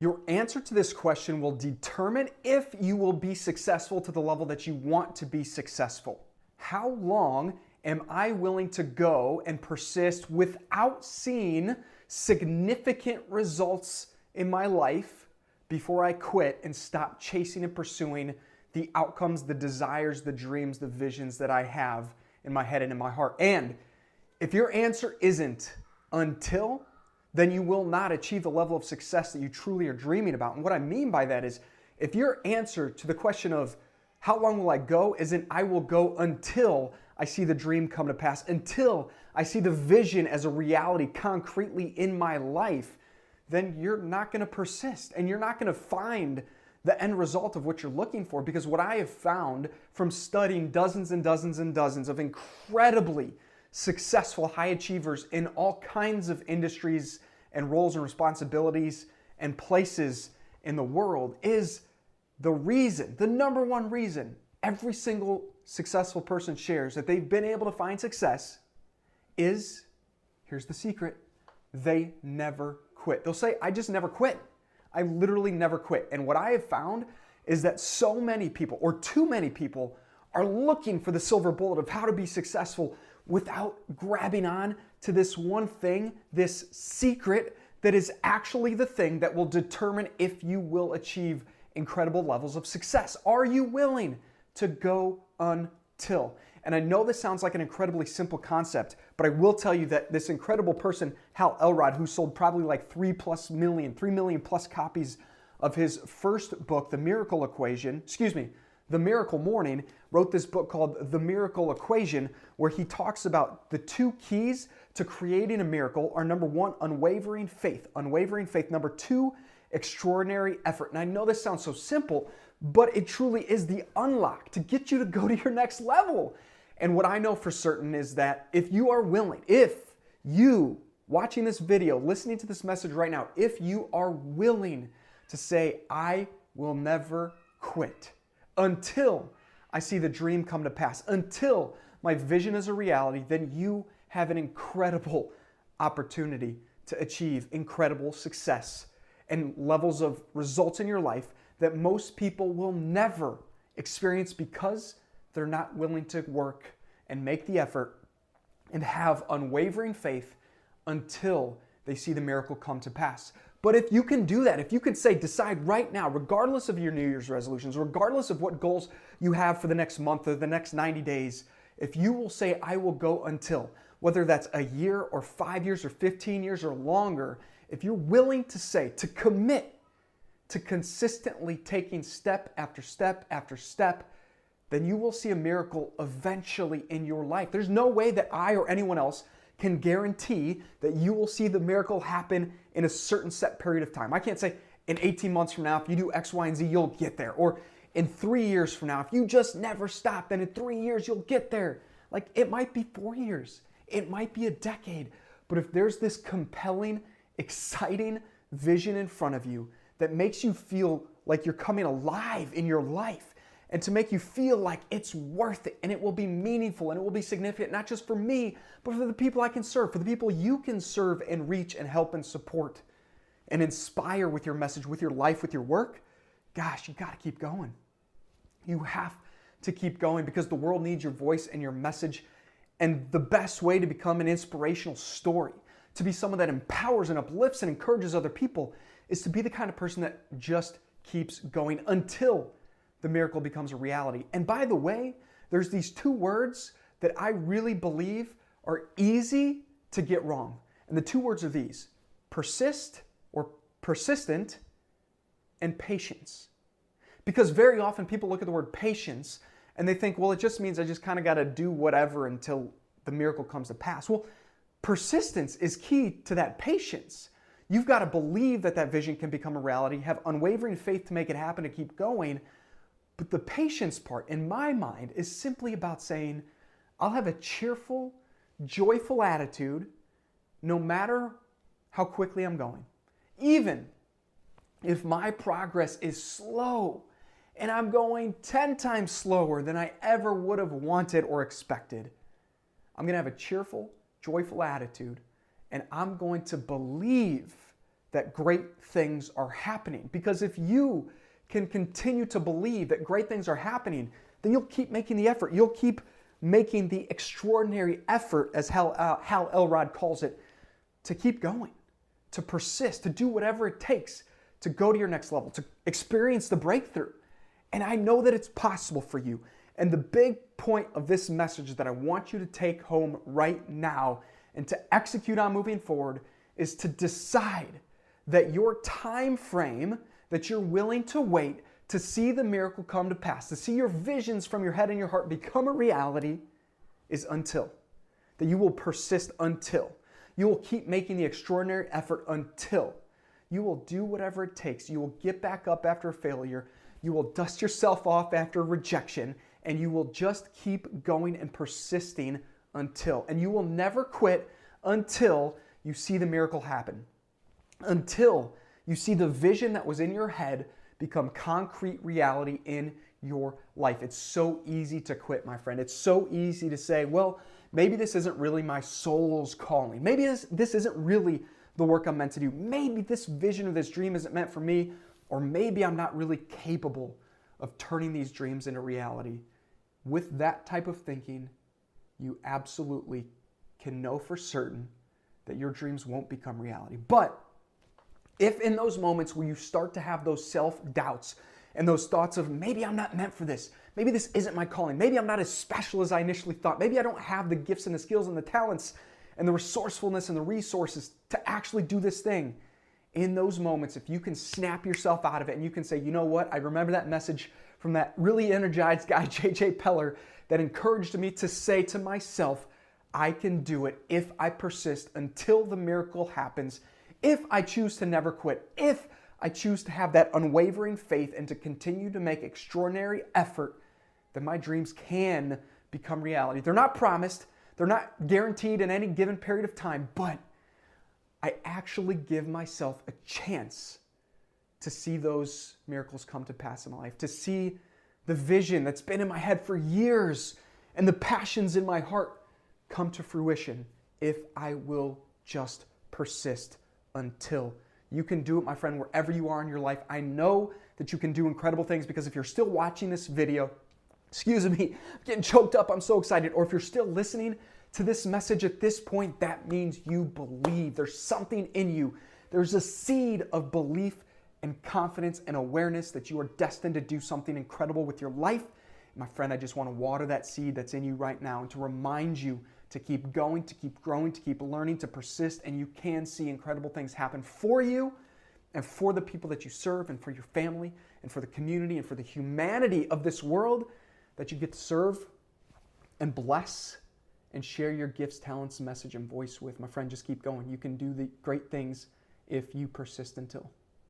Your answer to this question will determine if you will be successful to the level that you want to be successful. How long am I willing to go and persist without seeing significant results in my life before I quit and stop chasing and pursuing the outcomes, the desires, the dreams, the visions that I have in my head and in my heart? And if your answer isn't until, then you will not achieve the level of success that you truly are dreaming about. And what I mean by that is, if your answer to the question of how long will I go isn't I will go until I see the dream come to pass, until I see the vision as a reality concretely in my life, then you're not going to persist and you're not going to find the end result of what you're looking for. Because what I have found from studying dozens and dozens and dozens of incredibly successful high achievers in all kinds of industries and roles and responsibilities and places in the world is the reason, the number one reason every single successful person shares that they've been able to find success is, here's the secret, they never quit. They'll say, I just never quit. I literally never quit. And what I have found is that so many people, or too many people, are looking for the silver bullet of how to be successful without grabbing on to this one thing, this secret that is actually the thing that will determine if you will achieve incredible levels of success. Are you willing to go until? And I know this sounds like an incredibly simple concept, but I will tell you that this incredible person, Hal Elrod, who sold probably like 3 million plus copies of his first book, The Miracle Morning, wrote this book called The Miracle Equation, where he talks about the 2 keys to creating a miracle are, number 1, unwavering faith. Number 2, extraordinary effort. And I know this sounds so simple, but it truly is the unlock to get you to go to your next level. And what I know for certain is that if you are willing, if you watching this video, listening to this message right now, if you are willing to say, I will never quit until I see the dream come to pass, until my vision is a reality, then you have an incredible opportunity to achieve incredible success and levels of results in your life that most people will never experience because they're not willing to work and make the effort and have unwavering faith until they see the miracle come to pass. But if you can do that, if you can say, decide right now, regardless of your New Year's resolutions, regardless of what goals you have for the next month or the next 90 days, if you will say, I will go until, whether that's a year or 5 years or 15 years or longer, if you're willing to say, to commit to consistently taking step after step after step, then you will see a miracle eventually in your life. There's no way that I or anyone else can guarantee that you will see the miracle happen in a certain set period of time. I can't say in 18 months from now, if you do X, Y, and Z, you'll get there. Or in 3 years from now, if you just never stop, then in 3 years, you'll get there. Like, it might be 4 years. It might be a decade. But if there's this compelling, exciting vision in front of you that makes you feel like you're coming alive in your life, and to make you feel like it's worth it and it will be meaningful and it will be significant, not just for me, but for the people I can serve, for the people you can serve and reach and help and support and inspire with your message, with your life, with your work, gosh, you got to keep going. You have to keep going because the world needs your voice and your message. And the best way to become an inspirational story, to be someone that empowers and uplifts and encourages other people, is to be the kind of person that just keeps going until the miracle becomes a reality. And by the way, there's these 2 words that I really believe are easy to get wrong. And the 2 words are these: persist or persistent and patience. Because very often people look at the word patience and they think, well, it just means I just kind of got to do whatever until the miracle comes to pass. Well, persistence is key to that patience. You've got to believe that that vision can become a reality, have unwavering faith to make it happen, to keep going. But the patience part, in my mind, is simply about saying, I'll have a cheerful, joyful attitude no matter how quickly I'm going. Even if my progress is slow and I'm going 10 times slower than I ever would have wanted or expected, I'm going to have a cheerful, joyful attitude, and I'm going to believe that great things are happening. Because if you can continue to believe that great things are happening, then you'll keep making the effort. You'll keep making the extraordinary effort, as Hal Elrod calls it, to keep going, to persist, to do whatever it takes to go to your next level, to experience the breakthrough. And I know that it's possible for you. And the big point of this message that I want you to take home right now and to execute on moving forward is to decide that your time frame that you're willing to wait to see the miracle come to pass, to see your visions from your head and your heart become a reality, is until. That you will persist until. You will keep making the extraordinary effort until. You will do whatever it takes. You will get back up after a failure. You will dust yourself off after rejection, and you will just keep going and persisting until. And you will never quit until you see the miracle happen. Until you see the vision that was in your head become concrete reality in your life. It's so easy to quit, my friend. It's so easy to say, well, maybe this isn't really my soul's calling. Maybe this isn't really the work I'm meant to do. Maybe this vision or this dream isn't meant for me, or maybe I'm not really capable of turning these dreams into reality. With that type of thinking, you absolutely can know for certain that your dreams won't become reality. But if in those moments where you start to have those self-doubts and those thoughts of maybe I'm not meant for this, maybe this isn't my calling, maybe I'm not as special as I initially thought, maybe I don't have the gifts and the skills and the talents and the resourcefulness and the resources to actually do this thing. In those moments, if you can snap yourself out of it and you can say, you know what, I remember that message from that really energized guy, J.J. Peller, that encouraged me to say to myself, I can do it if I persist until the miracle happens, if I choose to never quit, if I choose to have that unwavering faith and to continue to make extraordinary effort, then my dreams can become reality. They're not promised, they're not guaranteed in any given period of time, but I actually give myself a chance to see those miracles come to pass in my life, to see the vision that's been in my head for years and the passions in my heart come to fruition if I will just persist until. You can do it, my friend, wherever you are in your life. I know that you can do incredible things because if you're still watching this video, excuse me, I'm getting choked up, I'm so excited, or if you're still listening to this message at this point, that means you believe. There's something in you. There's a seed of belief and confidence and awareness that you are destined to do something incredible with your life. My friend, I just want to water that seed that's in you right now and to remind you to keep going, to keep growing, to keep learning, to persist, and you can see incredible things happen for you and for the people that you serve and for your family and for the community and for the humanity of this world that you get to serve and bless and share your gifts, talents, message, and voice with. My friend, just keep going. You can do the great things if you persist until.